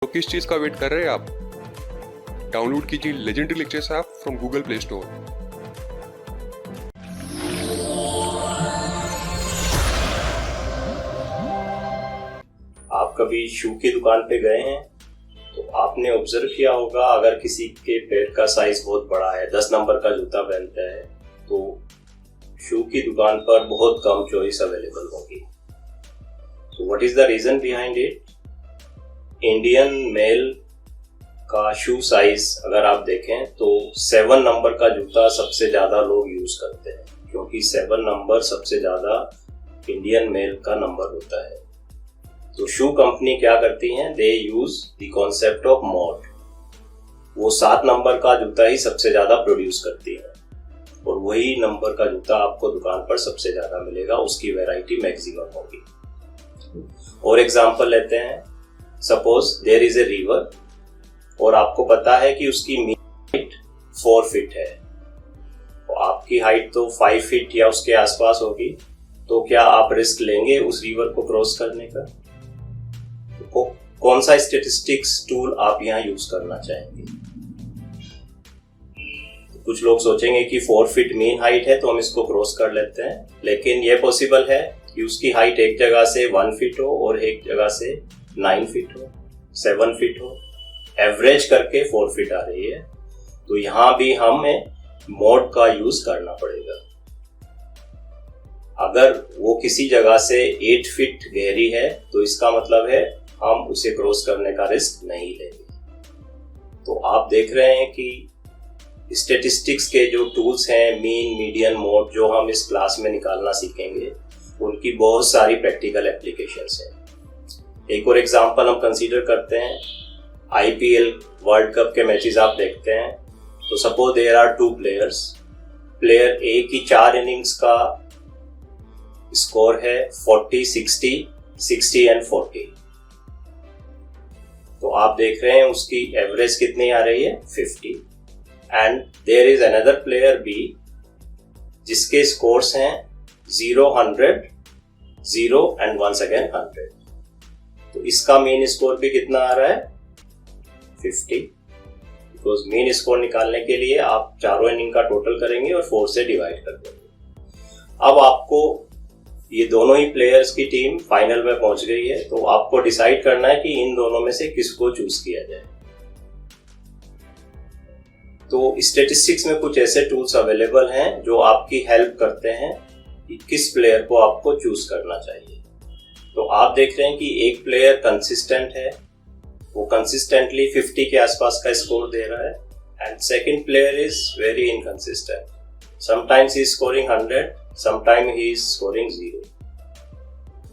तो किस चीज़ का वेट कर रहे हैं आप? डाउनलोड कीजिए legendary lectures app from Google play store. आप कभी शू की दुकान पे गए हैं तो आपने ऑब्जर्व किया होगा, अगर किसी के पैर का साइज बहुत बड़ा है, 10 नंबर का जूता पहनता है, तो शू की दुकान पर बहुत कम चॉइस अवेलेबल होगी। तो what is the reason behind it? Indian male का शू साइज अगर आप देखें तो 7 नंबर का जूता सबसे ज्यादा लोग यूज करते हैं, क्योंकि 7 नंबर सबसे ज्यादा इंडियन मेल का नंबर होता है। तो शू कंपनी क्या करती हैं? They use the concept of mode. वो 7 नंबर का जूता ही सबसे ज्यादा प्रोड्यूस करती है और वही नंबर का जूता आपको दुकान पर सबसे ज्यादा मिलेगा, उसकी वैरायटी मैक्सिमम होगी। और एग्जांपल लेते हैं, suppose there is a river और आपको पता है कि उसकी मीन हाइट 4 फीट है, तो आपकी हाइट तो 5 फीट या उसके आसपास होगी। तो क्या आप रिस्क लेंगे उस रिवर को क्रॉस करने का? तो कौन सा स्टैटिस्टिक्स टूल आप यहाँ यूज करना चाहेंगे? तो कुछ लोग सोचेंगे कि 4 फीट मीन हाइट है तो हम इसको क्रॉस कर लेते हैं, लेकिन यह पॉसिबल है कि उसकी हाइट एक जगह से 1 फीट हो और एक जगह से 9 फीट हो, 7 फीट हो, एवरेज करके 4 फीट आ रही है। तो यहाँ भी हमें मोड का यूज करना पड़ेगा। अगर वो किसी जगह से 8 फीट गहरी है तो इसका मतलब है हम उसे क्रॉस करने का रिस्क नहीं लेंगे। तो आप देख रहे हैं कि स्टैटिस्टिक्स के जो टूल्स हैं, मीन, मीडियन, मोड, जो हम इस क्लास में निकालना सीखेंगे, उनकी बहुत सारी प्रैक्टिकल एप्लीकेशंस हैं। एक और एग्जांपल हम कंसीडर करते हैं, आईपीएल वर्ल्ड कप के मैचेस आप देखते हैं, तो suppose there are 2 players. Player A की 4 इनिंग्स का स्कोर है 40, 60, 60 एंड 40। तो आप देख रहे हैं उसकी एवरेज कितनी आ रही है? 50। And there is another player B जिसके स्कोर्स हैं 0, 100, 0 एंड वंस अगेन 100। तो इसका मीन स्कोर भी कितना आ रहा है? 50। बिकॉज मीन स्कोर निकालने के लिए आप चारों इनिंग का टोटल करेंगे और 4 से डिवाइड कर देंगे। अब आपको ये दोनों ही प्लेयर्स की टीम फाइनल में पहुंच गई है, तो आपको डिसाइड करना है कि इन दोनों में से किसको चूज किया जाए। तो स्टैटिस्टिक्स में कुछ ऐसे टूल्स अवेलेबल हैं जो आपकी हेल्प करते हैं कि किस प्लेयर को आपको चूज करना चाहिए। तो आप देख रहे हैं कि एक प्लेयर कंसिस्टेंट है, वो कंसिस्टेंटली 50 के आसपास का स्कोर दे रहा है, and second player is very inconsistent. Sometimes he is scoring 100, sometimes he is scoring 0।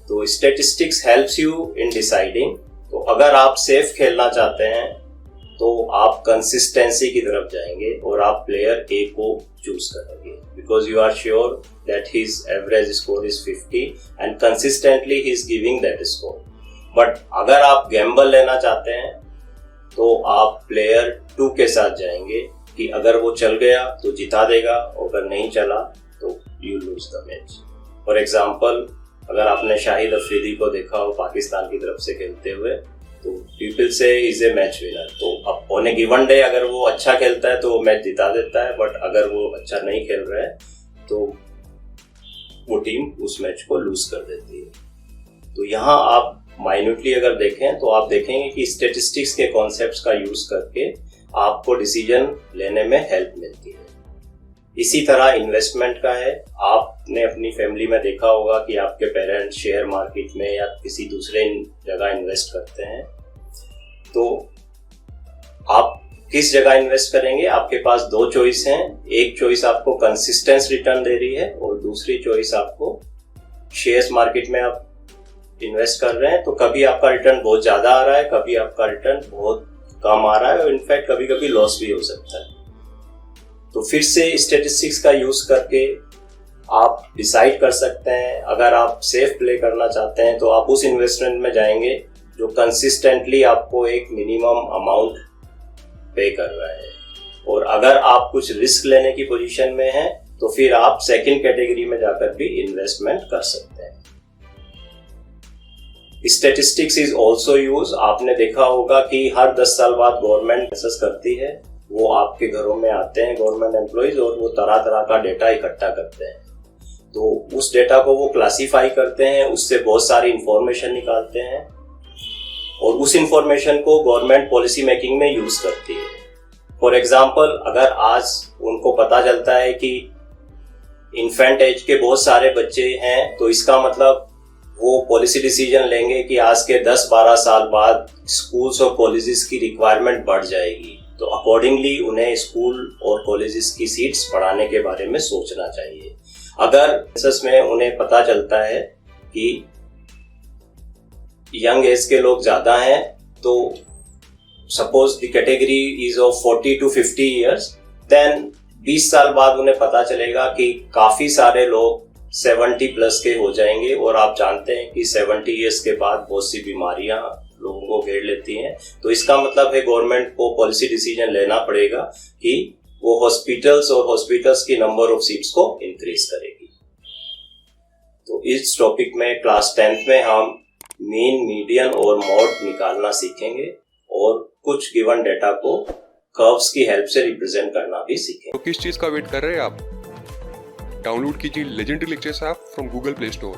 तो statistics helps you in deciding. तो अगर आप सेफ खेलना चाहते हैं तो आप कंसिस्टेंसी की तरफ जाएंगे और आप प्लेयर ए को चूज करेंगे, because you are sure that his average score is 50 and consistently he is giving that score. But अगर आप गैम्बल लेना चाहते हैं तो आप प्लेयर 2 के साथ जाएंगे कि अगर वो चल गया तो जिता देगा, और अगर नहीं चला तो you lose the match. For example, अगर आपने शाहिद अफरीदी को देखा हो पाकिस्तान की तरफ से खेलते हुए, तो पीपल से इज ए मैच विनर। तो अब ऑन ए गिवन डे अगर वो अच्छा खेलता है तो वो मैच जिता देता है, बट अगर वो अच्छा नहीं खेल रहा है तो वो टीम उस मैच को लूज कर देती है। तो यहाँ आप माइन्यूटली अगर देखें तो आप देखेंगे कि स्टैटिस्टिक्स के कॉन्सेप्ट्स का यूज करके आपको डिसीजन लेने में हेल्प मिलती है। इसी तरह इन्वेस्टमेंट का है। आपने अपनी फैमिली में देखा होगा कि आपके पेरेंट्स शेयर मार्केट में या किसी दूसरे जगह इन्वेस्ट करते हैं, तो आप किस जगह इन्वेस्ट करेंगे? आपके पास 2 चॉइस हैं। एक चॉइस आपको कंसिस्टेंस रिटर्न दे रही है और दूसरी चॉइस आपको शेयर्स मार्केट में आप इन्वेस्ट कर रहे हैं। तो कभी आपका रिटर्न बहुत ज्यादा आ रहा है, कभी आपका रिटर्न बहुत कम आ रहा है, और इनफैक्ट कभी कभी लॉस भी हो सकता है। तो फिर से स्टैटिस्टिक्स का यूज करके आप डिसाइड कर सकते हैं। अगर आप सेफ प्ले करना चाहते हैं तो आप उस इन्वेस्टमेंट में जाएंगे जो कंसिस्टेंटली आपको एक मिनिमम अमाउंट पे कर रहा है, और अगर आप कुछ रिस्क लेने की पोजीशन में हैं तो फिर आप सेकंड कैटेगरी में जाकर भी इन्वेस्टमेंट कर सकते हैं। Statistics is also use. आपने देखा होगा कि हर 10 साल बाद गवर्नमेंट सेंसस करती है, वो आपके घरों में आते हैं गवर्नमेंट एम्प्लॉइज और वो तरह तरह का डेटा इकट्ठा करते हैं। तो उस डेटा को वो क्लासीफाई करते हैं, उससे बहुत सारी इंफॉर्मेशन निकालते हैं और उस इंफॉर्मेशन को गवर्नमेंट पॉलिसी मेकिंग में यूज करती है। फॉर एग्जाम्पल, अगर आज उनको पता चलता है कि इन्फेंट एज के बहुत सारे बच्चे हैं, तो इसका मतलब वो पॉलिसी डिसीजन लेंगे कि आज के 10-12 साल बाद स्कूल्स और कॉलेजेस की रिक्वायरमेंट बढ़ जाएगी, तो अकॉर्डिंगली उन्हें स्कूल और कॉलेजेस की सीट्स बढ़ाने के बारे में सोचना चाहिए। अगर सेंसस में उन्हें पता चलता है कि यंग एज के लोग ज्यादा हैं, तो suppose the category is of 40 to 50 years, then 20 साल बाद उन्हें पता चलेगा कि काफी सारे लोग 70 प्लस के हो जाएंगे और आप जानते हैं कि 70 ईयर्स के बाद बहुत सी बीमारियां लोगों को घेर लेती हैं। तो इसका मतलब है गवर्नमेंट को पॉलिसी डिसीजन लेना पड़ेगा कि वो हॉस्पिटल्स की नंबर ऑफ सीट्स को इंक्रीज करेगी। तो इस टॉपिक में क्लास 10th में हम मीन, मीडियन और मोड निकालना सीखेंगे और कुछ गिवन डेटा को कर्व्स की हेल्प से रिप्रेजेंट करना भी सीखेंगे। तो किस चीज का वेट कर रहे हैं आप? डाउनलोड कीजिए legendary lectures app from Google play store.